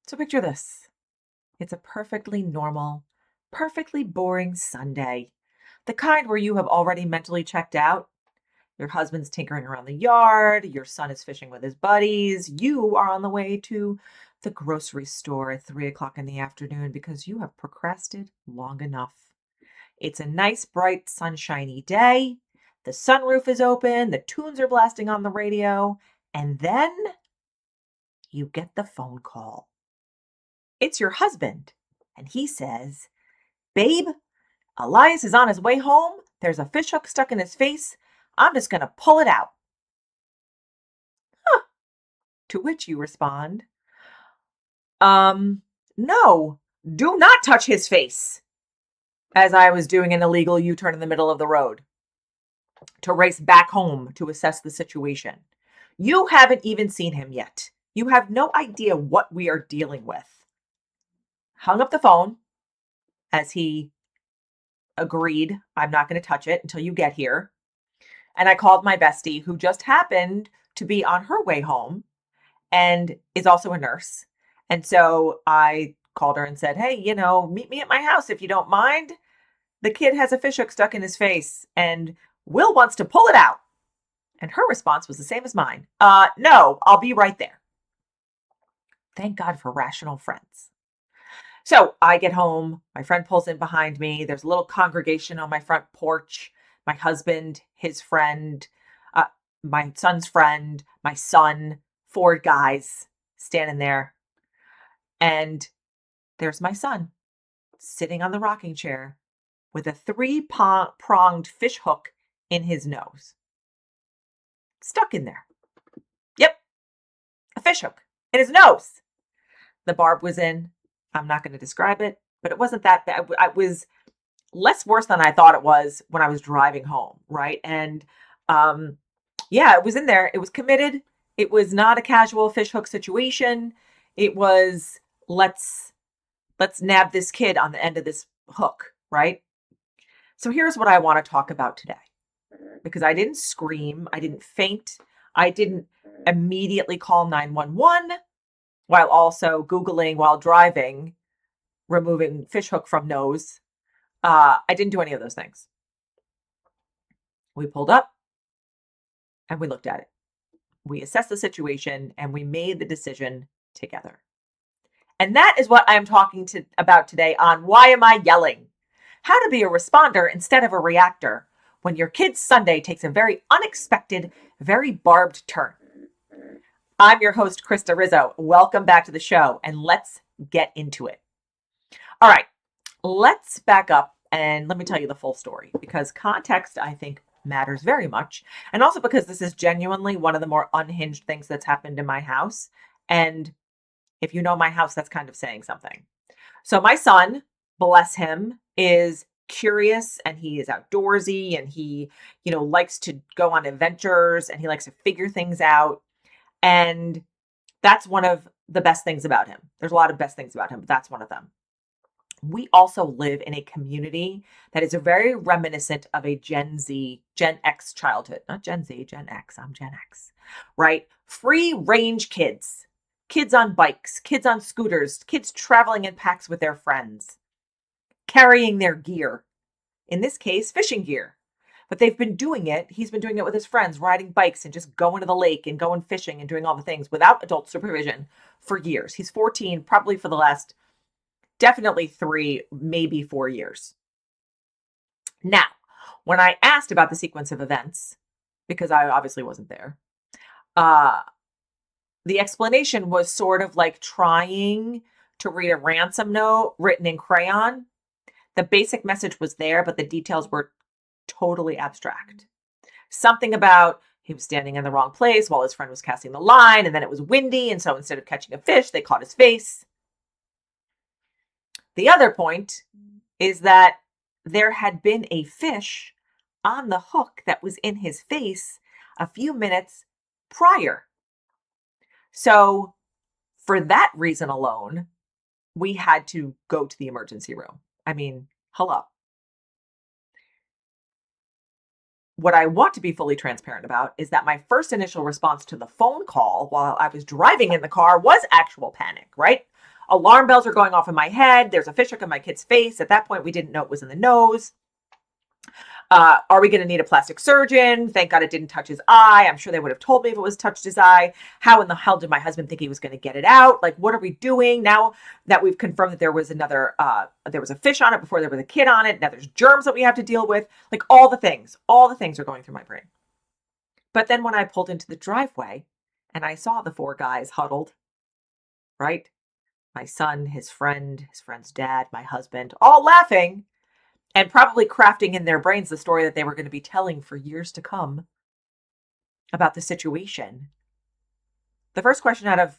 So picture this. It's a perfectly normal, perfectly boring Sunday. The kind where you have already mentally checked out. Your husband's tinkering around the yard, your son is fishing with his buddies, you are on the way to the grocery store at 3 o'clock in the afternoon because you have procrastinated long enough. It's a nice, bright, sunshiny day. The sunroof is open, the tunes are blasting on the radio, and then you get the phone call. It's your husband, and he says, "Babe, Elias is on his way home. There's a fishhook stuck in his face. I'm just going to pull it out." Huh. To which you respond, no, do not touch his face. As I was doing an illegal U-turn in the middle of the road to race back home to assess the situation. You haven't even seen him yet. You have no idea what we are dealing with. Hung up the phone as he agreed, I'm not going to touch it until you get here. And I called my bestie, who just happened to be on her way home and is also a nurse. And so I called her and said, "Hey, meet me at my house if you don't mind. The kid has a fishhook stuck in his face and Will wants to pull it out." And her response was the same as mine. No, I'll be right there. Thank God for rational friends. So I get home. My friend pulls in behind me. There's a little congregation on my front porch. My husband, his friend, my son's friend, my son, four guys standing there. And there's my son sitting on the rocking chair with a three-pronged fish hook in his nose. Stuck in there. Yep, a fish hook in his nose. The barb was in. I'm not going to describe it, but it wasn't that bad. It was less worse than I thought it was when I was driving home, right? And yeah, it was in there. It was committed. It was not a casual fish hook situation. It was let's nab this kid on the end of this hook, right? So here's what I want to talk about today. Because I didn't scream, I didn't faint, I didn't immediately call 911 while also Googling while driving, removing fish hook from nose. I didn't do any of those things. We pulled up and we looked at it. We assessed the situation and we made the decision together. And that is what I am talking about today on Why Am I Yelling? How to be a responder instead of a reactor when your kid's Sunday takes a very unexpected, very barbed turn. I'm your host, Krista Rizzo. Welcome back to the show, and let's get into it. All right, let's back up and let me tell you the full story, because context, I think, matters very much. And also because this is genuinely one of the more unhinged things that's happened in my house. And if you know my house, that's kind of saying something. So my son, bless him, is curious and he is outdoorsy and he, likes to go on adventures and he likes to figure things out. And that's one of the best things about him. There's a lot of best things about him, but that's one of them. We also live in a community that is very reminiscent of a Gen X childhood. Not Gen Z, Gen X. I'm Gen X, right? Free range kids, kids on bikes, kids on scooters, kids traveling in packs with their friends, carrying their gear. In this case, fishing gear. But they've been doing it. He's been doing it with his friends, riding bikes and just going to the lake and going fishing and doing all the things without adult supervision for years. He's 14, probably for the last definitely 3, maybe 4 years. Now, when I asked about the sequence of events, because I obviously wasn't there, the explanation was sort of like trying to read a ransom note written in crayon. The basic message was there, but the details were totally abstract. Something about he was standing in the wrong place while his friend was casting the line, and then it was windy, and so instead of catching a fish, they caught his face. The other point is that there had been a fish on the hook that was in his face a few minutes prior. So for that reason alone, we had to go to the emergency room. I mean, hello. What I want to be fully transparent about is that my first initial response to the phone call while I was driving in the car was actual panic, right? Alarm bells are going off in my head. There's a fish hook in my kid's face. At that point, we didn't know it was in the nose. Are we going to need a plastic surgeon? Thank God it didn't touch his eye. I'm sure they would have told me if it was touched his eye. How in the hell did my husband think he was going to get it out? Like, what are we doing now that we've confirmed that there was there was a fish on it before there was a kid on it? Now there's germs that we have to deal with. Like all the things are going through my brain. But then when I pulled into the driveway and I saw the 4 guys huddled, right? My son, his friend's dad, my husband, all laughing and probably crafting in their brains the story that they were going to be telling for years to come about the situation. The first question out of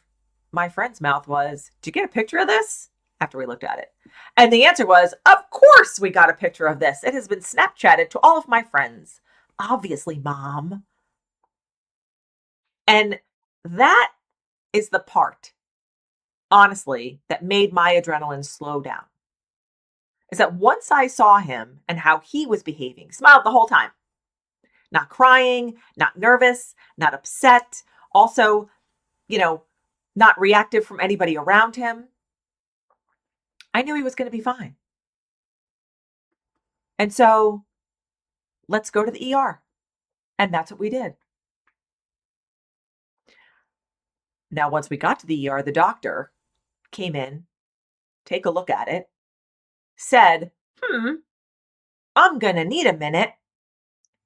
my friend's mouth was, "Did you get a picture of this?" After we looked at it. And the answer was, "Of course we got a picture of this. It has been Snapchatted to all of my friends. Obviously, Mom." And that is the part, honestly, that made my adrenaline slow down. Is that once I saw him and how he was behaving, smiled the whole time, not crying, not nervous, not upset, also, not reactive from anybody around him, I knew he was going to be fine. And so let's go to the ER. And that's what we did. Now, once we got to the ER, the doctor came in, take a look at it, said, I'm going to need a minute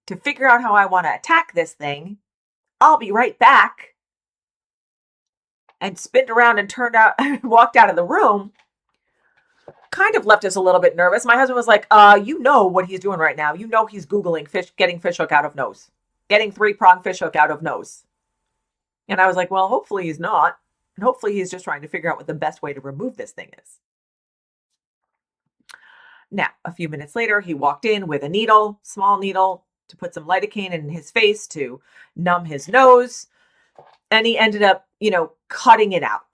to figure out how I want to attack this thing. I'll be right back. And spinned around and walked out of the room. Kind of left us a little bit nervous. My husband was like, you know what he's doing right now. You know he's Googling getting fish hook out of nose. Getting 3-prong fish hook out of nose. And I was like, well, hopefully he's not. And hopefully he's just trying to figure out what the best way to remove this thing is. Now, a few minutes later, he walked in with a needle, small needle, to put some lidocaine in his face to numb his nose. And he ended up, cutting it out.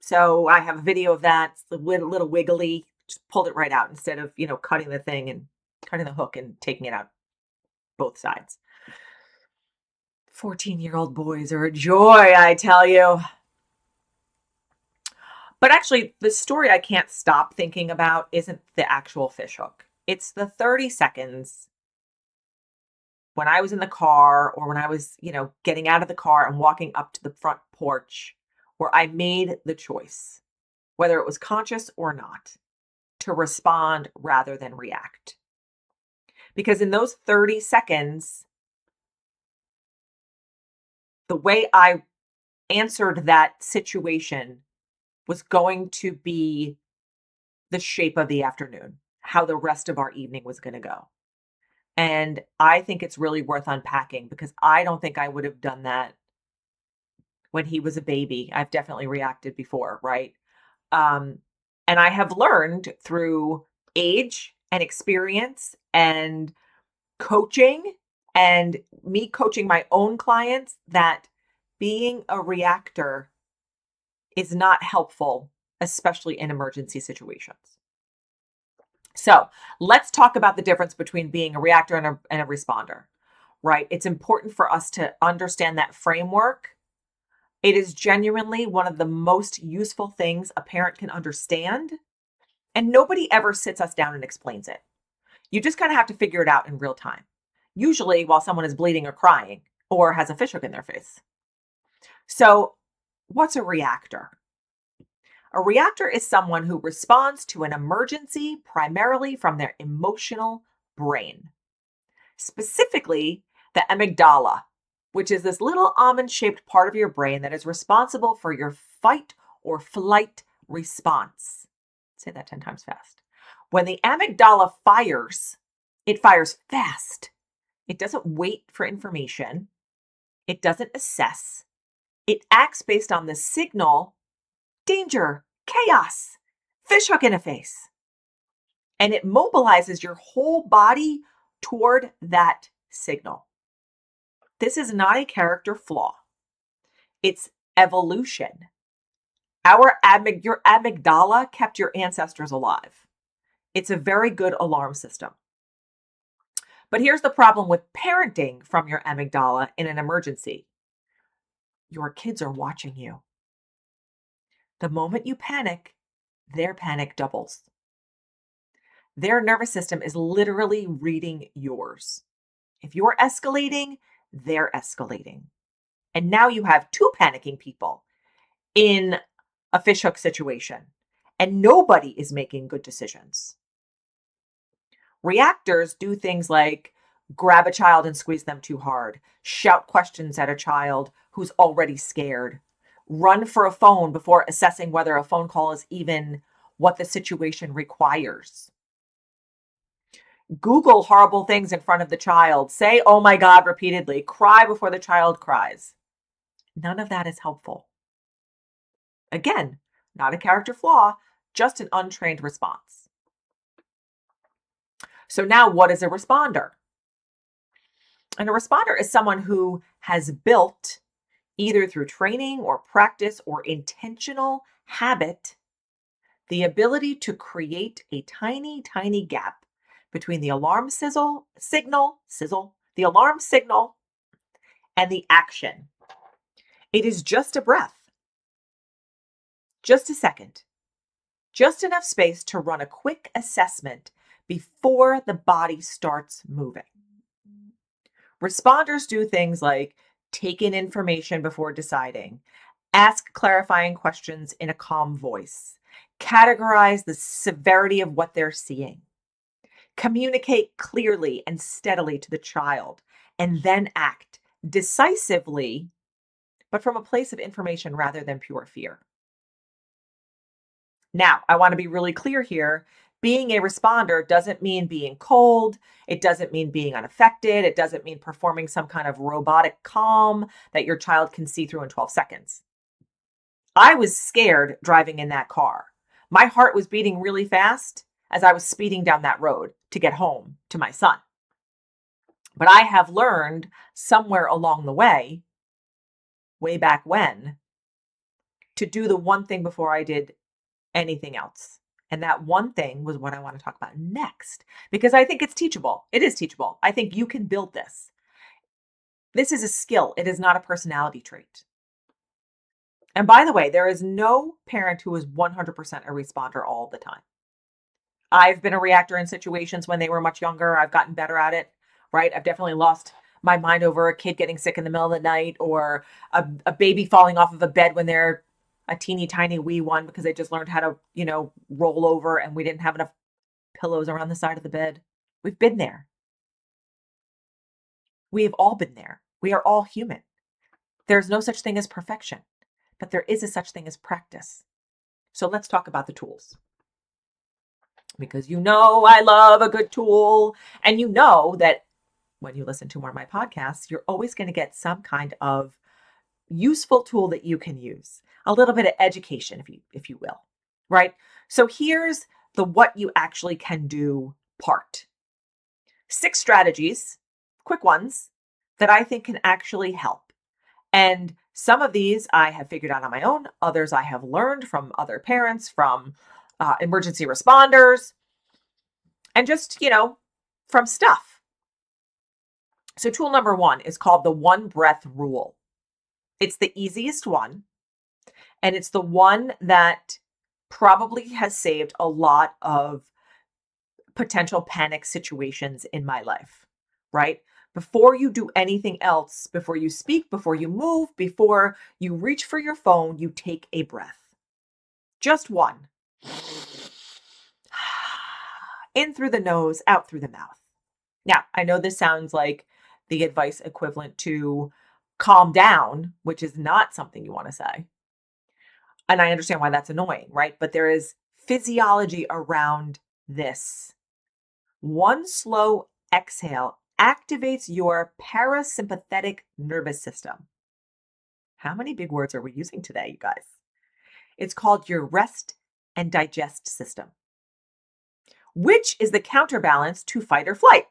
So I have a video of that. It's a little wiggly. Just pulled it right out instead of, cutting the thing and cutting the hook and taking it out both sides. 14-year-old boys are a joy, I tell you. But actually, the story I can't stop thinking about isn't the actual fish hook. It's the 30 seconds when I was in the car or when I was, getting out of the car and walking up to the front porch where I made the choice, whether it was conscious or not, to respond rather than react. Because in those 30 seconds, the way I answered that situation was going to be the shape of the afternoon, how the rest of our evening was going to go. And I think it's really worth unpacking because I don't think I would have done that when he was a baby. I've definitely reacted before, right? And I have learned through age and experience and coaching and me coaching my own clients that being a reactor is not helpful, especially in emergency situations. So let's talk about the difference between being a reactor and a responder, right? It's important for us to understand that framework. It is genuinely one of the most useful things a parent can understand, and nobody ever sits us down and explains it. You just kind of have to figure it out in real time, usually while someone is bleeding or crying or has a fish hook in their face. So what's a reactor? A reactor is someone who responds to an emergency primarily from their emotional brain, specifically the amygdala, which is this little almond-shaped part of your brain that is responsible for your fight or flight response. Say that 10 times fast. When the amygdala fires, it fires fast. It doesn't wait for information. It doesn't assess. It acts based on the signal, danger, chaos, fish hook in a face. And it mobilizes your whole body toward that signal. This is not a character flaw. It's evolution. Your amygdala kept your ancestors alive. It's a very good alarm system. But here's the problem with parenting from your amygdala in an emergency. Your kids are watching you. The moment you panic, their panic doubles. Their nervous system is literally reading yours. If you're escalating, they're escalating. And now you have two panicking people in a fishhook situation, and nobody is making good decisions. Reactors do things like grab a child and squeeze them too hard, shout questions at a child who's already scared, run for a phone before assessing whether a phone call is even what the situation requires. Google horrible things in front of the child, say, oh my God, repeatedly, cry before the child cries. None of that is helpful. Again, not a character flaw, just an untrained response. So now what is a responder? And a responder is someone who has built, either through training or practice or intentional habit, the ability to create a tiny, tiny gap between the alarm signal, the alarm signal, and the action. It is just a breath, just a second, just enough space to run a quick assessment before the body starts moving. Responders do things like take in information before deciding, ask clarifying questions in a calm voice, categorize the severity of what they're seeing, communicate clearly and steadily to the child, and then act decisively, but from a place of information rather than pure fear. Now, I want to be really clear here. Being a responder doesn't mean being cold. It doesn't mean being unaffected. It doesn't mean performing some kind of robotic calm that your child can see through in 12 seconds. I was scared driving in that car. My heart was beating really fast as I was speeding down that road to get home to my son. But I have learned somewhere along the way back when, to do the one thing before I did anything else. And that one thing was what I want to talk about next, because I think it's teachable. It is teachable. I think you can build this. This is a skill. It is not a personality trait. And by the way, there is no parent who is 100% a responder all the time. I've been a reactor in situations when they were much younger. I've gotten better at it, right? I've definitely lost my mind over a kid getting sick in the middle of the night, or a baby falling off of a bed when they're a teeny tiny wee one because they just learned how to, roll over and we didn't have enough pillows around the side of the bed. We've been there. We have all been there. We are all human. There's no such thing as perfection, but there is a such thing as practice. So let's talk about the tools. Because I love a good tool. And you know that when you listen to one of my podcasts, you're always going to get some kind of useful tool that you can use. A little bit of education, if you will, right? So here's the what you actually can do part. 6 strategies, quick ones, that I think can actually help. And some of these I have figured out on my own. Others I have learned from other parents, from emergency responders, and just, from stuff. So tool number 1 is called the 1 breath rule. It's the easiest one. And it's the one that probably has saved a lot of potential panic situations in my life, right? Before you do anything else, before you speak, before you move, before you reach for your phone, you take a breath. Just one. In through the nose, out through the mouth. Now, I know this sounds like the advice equivalent to calm down, which is not something you want to say. And I understand why that's annoying, right? But there is physiology around this. One slow exhale activates your parasympathetic nervous system. How many big words are we using today, you guys? It's called your rest and digest system, which is the counterbalance to fight or flight.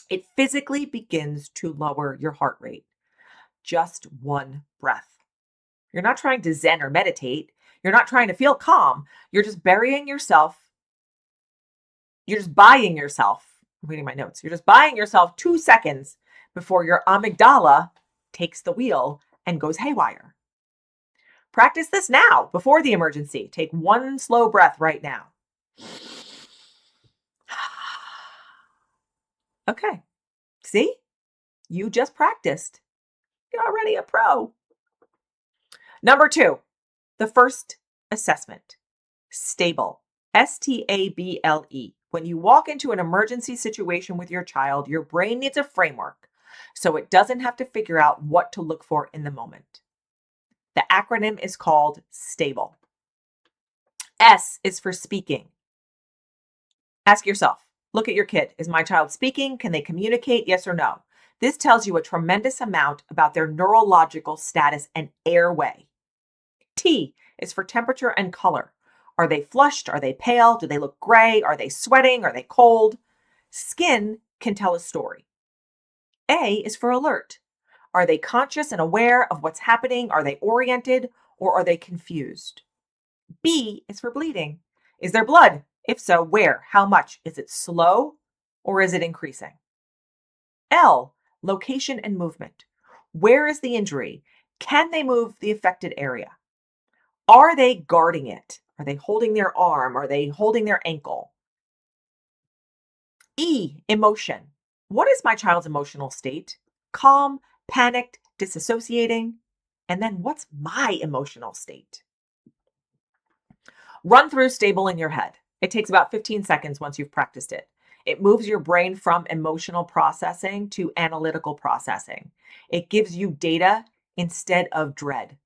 It physically begins to lower your heart rate. Just one breath. You're not trying to zen or meditate. You're not trying to feel calm. You're just burying yourself. You're just buying yourself. I'm reading my notes. You're just buying yourself 2 seconds before your amygdala takes the wheel and goes haywire. Practice this now before the emergency. Take one slow breath right now. Okay. See? You just practiced. You're already a pro. Number 2, the first assessment. Stable. STABLE. When you walk into an emergency situation with your child, your brain needs a framework so it doesn't have to figure out what to look for in the moment. The acronym is called STABLE. S is for speaking. Ask yourself, look at your kid. Is my child speaking? Can they communicate? Yes or no? This tells you a tremendous amount about their neurological status and airway. T is for temperature and color. Are they flushed? Are they pale? Do they look gray? Are they sweating? Are they cold? Skin can tell a story. A is for alert. Are they conscious and aware of what's happening? Are they oriented or are they confused? B is for bleeding. Is there blood? If so, where? How much? Is it slow or is it increasing? L, location and movement. Where is the injury? Can they move the affected area? Are they guarding it? Are they holding their arm? Are they holding their ankle? E, emotion. What is my child's emotional state? Calm, panicked, disassociating? And then what's my emotional state? Run through stable in your head. It takes about 15 seconds once you've practiced it. It moves your brain from emotional processing to analytical processing. It gives you data instead of dread.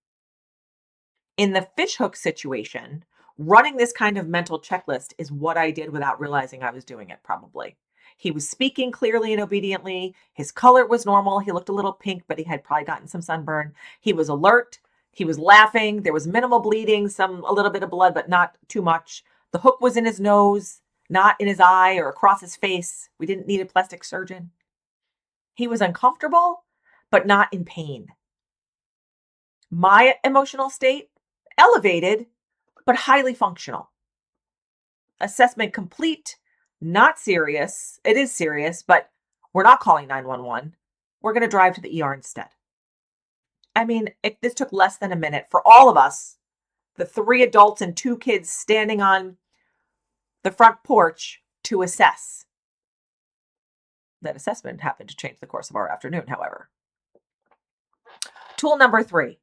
In the fishhook situation, running this kind of mental checklist is what I did without realizing I was doing it, probably. He was speaking clearly and obediently. His color was normal. He looked a little pink, but he had probably gotten some sunburn. He was alert. He was laughing. There was minimal bleeding, a little bit of blood, but not too much. The hook was in his nose, not in his eye or across his face. We didn't need a plastic surgeon. He was uncomfortable, but not in pain. My emotional state, elevated, but highly functional. Assessment complete, not serious. It is serious, but we're not calling 911. We're going to drive to the ER instead. I mean, this took less than a minute for all of us, the 3 adults and 2 kids standing on the front porch, to assess. That assessment happened to change the course of our afternoon, however. Tool number 3,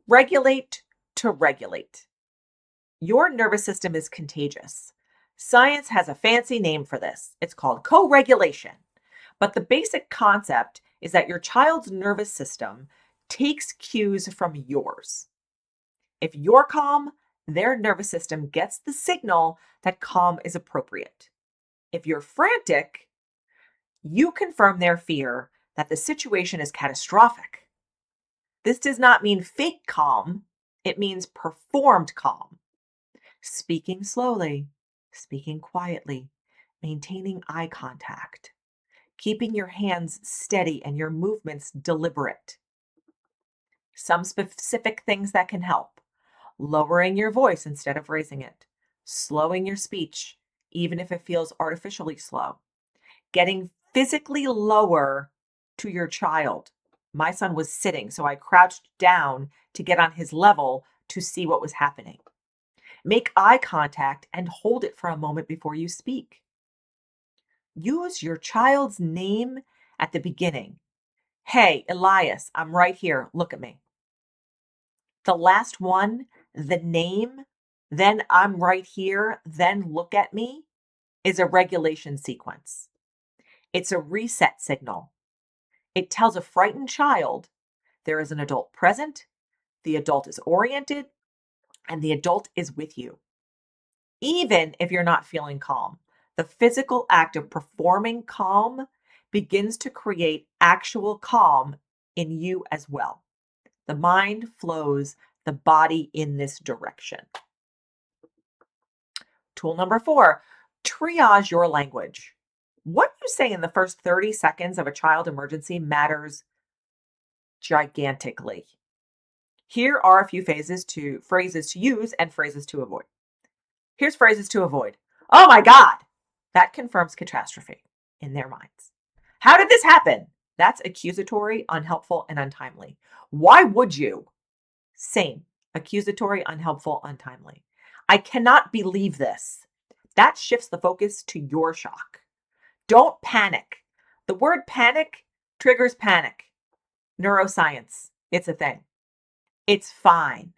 regulate to regulate. Your nervous system is contagious. Science has a fancy name for this. It's called co-regulation. But the basic concept is that your child's nervous system takes cues from yours. If you're calm, their nervous system gets the signal that calm is appropriate. If you're frantic, you confirm their fear that the situation is catastrophic. This does not mean fake calm. It means performed calm. Speaking slowly, speaking quietly, maintaining eye contact, keeping your hands steady and your movements deliberate. Some specific things that can help: lowering your voice instead of raising it, slowing your speech, even if it feels artificially slow, getting physically lower to your child. My son was sitting, so I crouched down to get on his level to see what was happening. Make eye contact and hold it for a moment before you speak. Use your child's name at the beginning. Hey, Elias, I'm right here. Look at me. The last one, the name, then I'm right here, then look at me, is a regulation sequence. It's a reset signal. It tells a frightened child there is an adult present, the adult is oriented, and the adult is with you. Even if you're not feeling calm, the physical act of performing calm begins to create actual calm in you as well. The mind flows the body in this direction. Tool number 4, triage your language. What you say in the first 30 seconds of a child emergency matters gigantically. Here are a few phrases to use and phrases to avoid. Here's phrases to avoid. Oh my God! That confirms catastrophe in their minds. How did this happen? That's accusatory, unhelpful, and untimely. Why would you? Same. accusatory, unhelpful, untimely. I cannot believe this. That shifts the focus to your shock. Don't panic. The word panic triggers panic. Neuroscience. It's a thing. It's fine.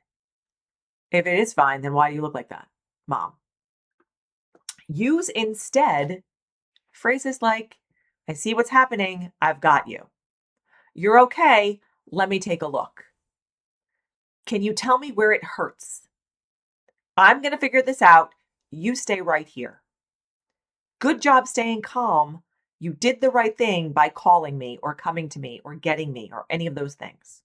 If it is fine, then why do you look like that, Mom? Use instead phrases like, I see what's happening. I've got you. You're okay. Let me take a look. Can you tell me where it hurts? I'm going to figure this out. You stay right here. Good job staying calm. You did the right thing by calling me or coming to me or getting me or any of those things.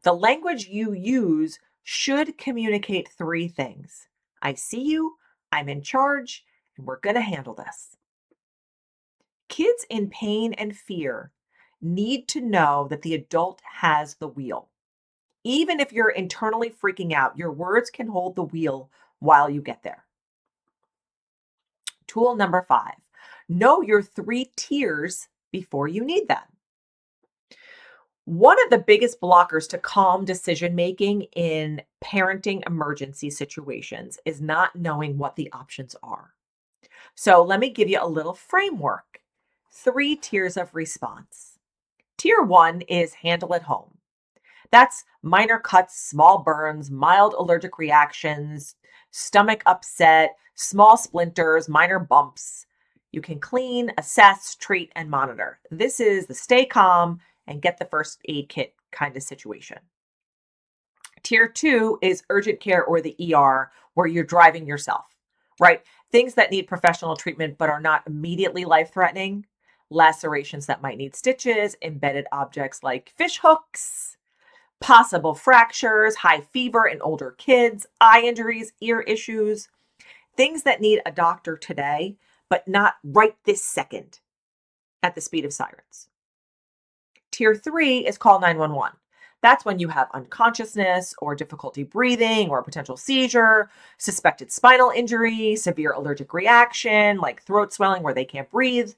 The language you use should communicate three things. I see you, I'm in charge, and we're going to handle this. Kids in pain and fear need to know that the adult has the wheel. Even if you're internally freaking out, your words can hold the wheel while you get there. Tool number 5, know your 3 tiers before you need them. One of the biggest blockers to calm decision making in parenting emergency situations is not knowing what the options are. So let me give you a little framework. 3 tiers of response. Tier 1 is handle at home. That's minor cuts, small burns, mild allergic reactions, stomach upset, small splinters, minor bumps. You can clean, assess, treat, and monitor. This is the stay calm and get the first aid kit kind of situation. Tier 2 is urgent care or the ER, where you're driving yourself, right? Things that need professional treatment but are not immediately life-threatening. Lacerations that might need stitches, embedded objects like fish hooks, possible fractures, high fever in older kids, eye injuries, ear issues, things that need a doctor today, but not right this second at the speed of sirens. Tier 3 is call 911. That's when you have unconsciousness or difficulty breathing or a potential seizure, suspected spinal injury, severe allergic reaction like throat swelling where they can't breathe,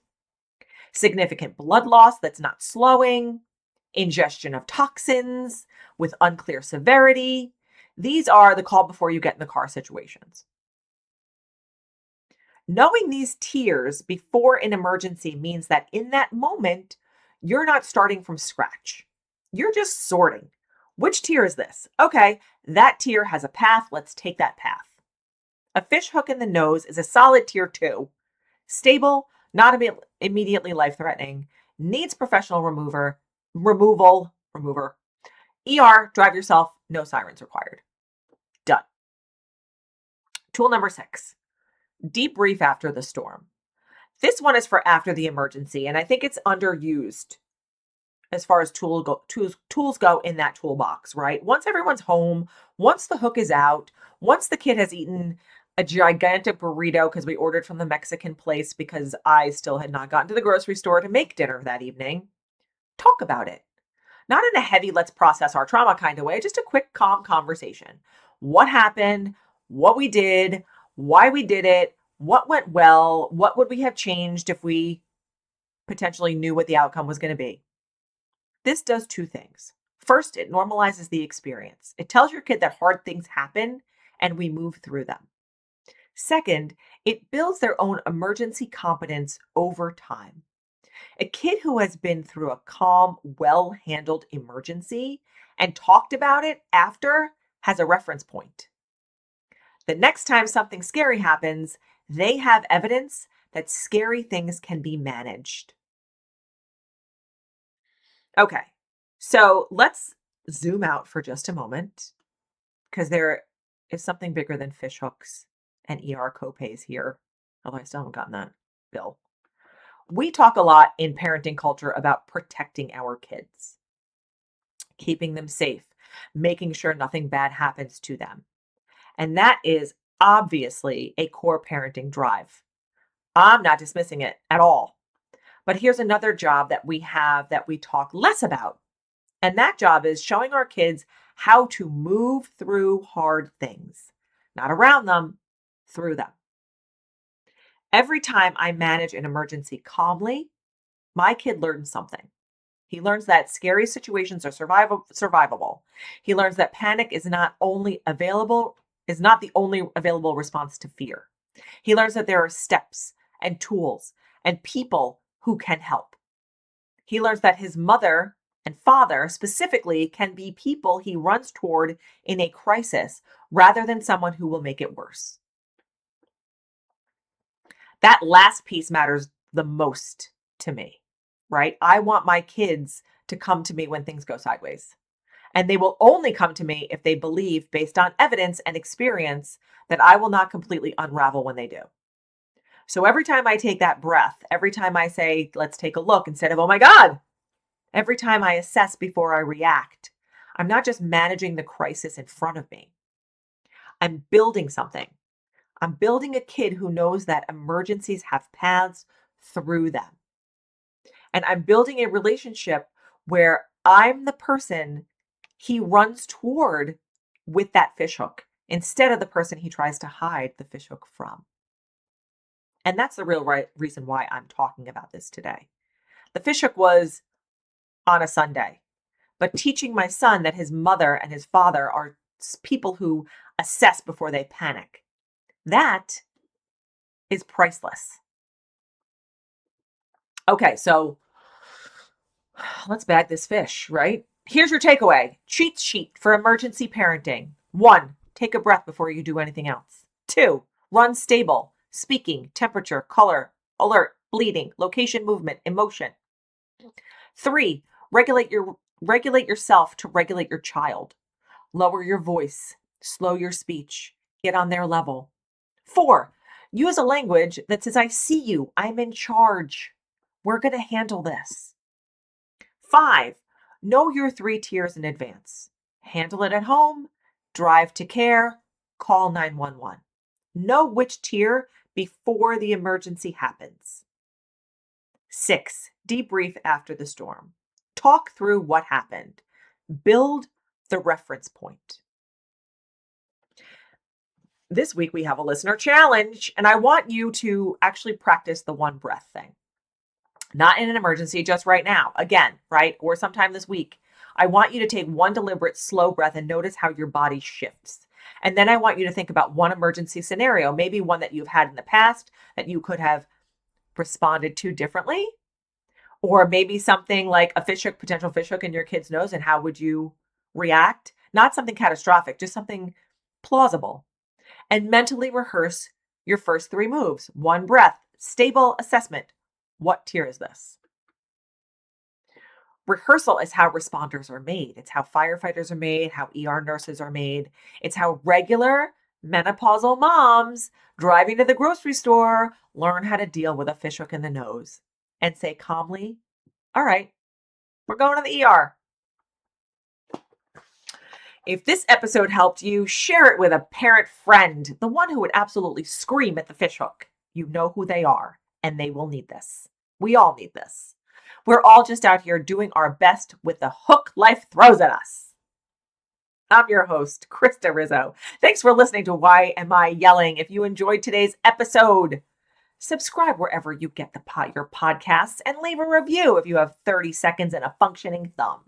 significant blood loss that's not slowing, ingestion of toxins with unclear severity. These are the call before you get in the car situations. Knowing these tiers before an emergency means that in that moment, you're not starting from scratch. You're just sorting. Which tier is this? Okay, that tier has a path. Let's take that path. A fish hook in the nose is a solid tier 2. Stable, not immediately life-threatening, needs professional remover. ER, drive yourself, no sirens required. Done. Tool number 6, debrief after the storm. This one is for after the emergency, and I think it's underused as far as tools go in that toolbox, right? Once everyone's home, once the hook is out, once the kid has eaten a gigantic burrito because we ordered from the Mexican place because I still had not gotten to the grocery store to make dinner that evening, talk about it. Not in a heavy, let's process our trauma kind of way, just a quick, calm conversation. What happened, what we did, why we did it, what went well, what would we have changed if we potentially knew what the outcome was going to be. This does 2 things. First, it normalizes the experience. It tells your kid that hard things happen and we move through them. Second, it builds their own emergency competence over time. A kid who has been through a calm, well-handled emergency and talked about it after has a reference point. The next time something scary happens, they have evidence that scary things can be managed. Okay, so let's zoom out for just a moment because there is something bigger than fish hooks and ER copays here, although I still haven't gotten that bill. We talk a lot in parenting culture about protecting our kids, keeping them safe, making sure nothing bad happens to them. And that is obviously a core parenting drive. I'm not dismissing it at all. But here's another job that we have that we talk less about. And that job is showing our kids how to move through hard things, not around them, through them. Every time I manage an emergency calmly, my kid learns something. He learns that scary situations are survivable. He learns that panic is not the only available response to fear. He learns that there are steps and tools and people who can help. He learns that his mother and father specifically can be people he runs toward in a crisis rather than someone who will make it worse. That last piece matters the most to me, right? I want my kids to come to me when things go sideways. And they will only come to me if they believe, based on evidence and experience, that I will not completely unravel when they do. So every time I take that breath, every time I say, let's take a look instead of, oh my God, every time I assess before I react, I'm not just managing the crisis in front of me. I'm building something. I'm building a kid who knows that emergencies have paths through them. And I'm building a relationship where I'm the person he runs toward with that fishhook instead of the person he tries to hide the fishhook from. And that's the real reason why I'm talking about this today. The fishhook was on a Sunday, but teaching my son that his mother and his father are people who assess before they panic. That is priceless. Okay, so let's bag this fish, right? Here's your takeaway. Cheat sheet for emergency parenting. 1, take a breath before you do anything else. 2, run stable. Speaking, temperature, color, alert, bleeding, location, movement, emotion. 3, regulate yourself to regulate your child. Lower your voice, slow your speech, get on their level. 4, use a language that says, I see you, I'm in charge. We're going to handle this. 5, know your 3 tiers in advance. Handle it at home, drive to care, call 911. Know which tier before the emergency happens. 6, debrief after the storm. Talk through what happened. Build the reference point. This week we have a listener challenge, and I want you to actually practice the 1 breath thing. Not in an emergency, just right now, again, right? Or sometime this week. I want you to take 1 deliberate, slow breath and notice how your body shifts. And then I want you to think about 1 emergency scenario, maybe one that you've had in the past that you could have responded to differently. Or maybe something like a fishhook, potential fishhook in your kid's nose, and how would you react? Not something catastrophic, just something plausible. And mentally rehearse your first 3 moves. 1 breath, stable assessment. What tier is this? Rehearsal is how responders are made. It's how firefighters are made, how ER nurses are made. It's how regular menopausal moms driving to the grocery store learn how to deal with a fishhook in the nose and say calmly, all right, we're going to the ER. If this episode helped you, share it with a parent friend, the one who would absolutely scream at the fishhook. You know who they are, and they will need this. We all need this. We're all just out here doing our best with the hook life throws at us. I'm your host, Krista Rizzo. Thanks for listening to Why Am I Yelling? If you enjoyed today's episode, subscribe wherever you get your podcasts and leave a review if you have 30 seconds and a functioning thumb.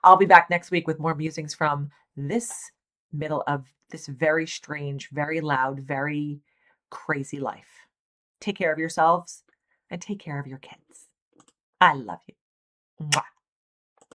I'll be back next week with more musings from this middle of this very strange, very loud, very crazy life. Take care of yourselves and take care of your kids. I love you. Mwah.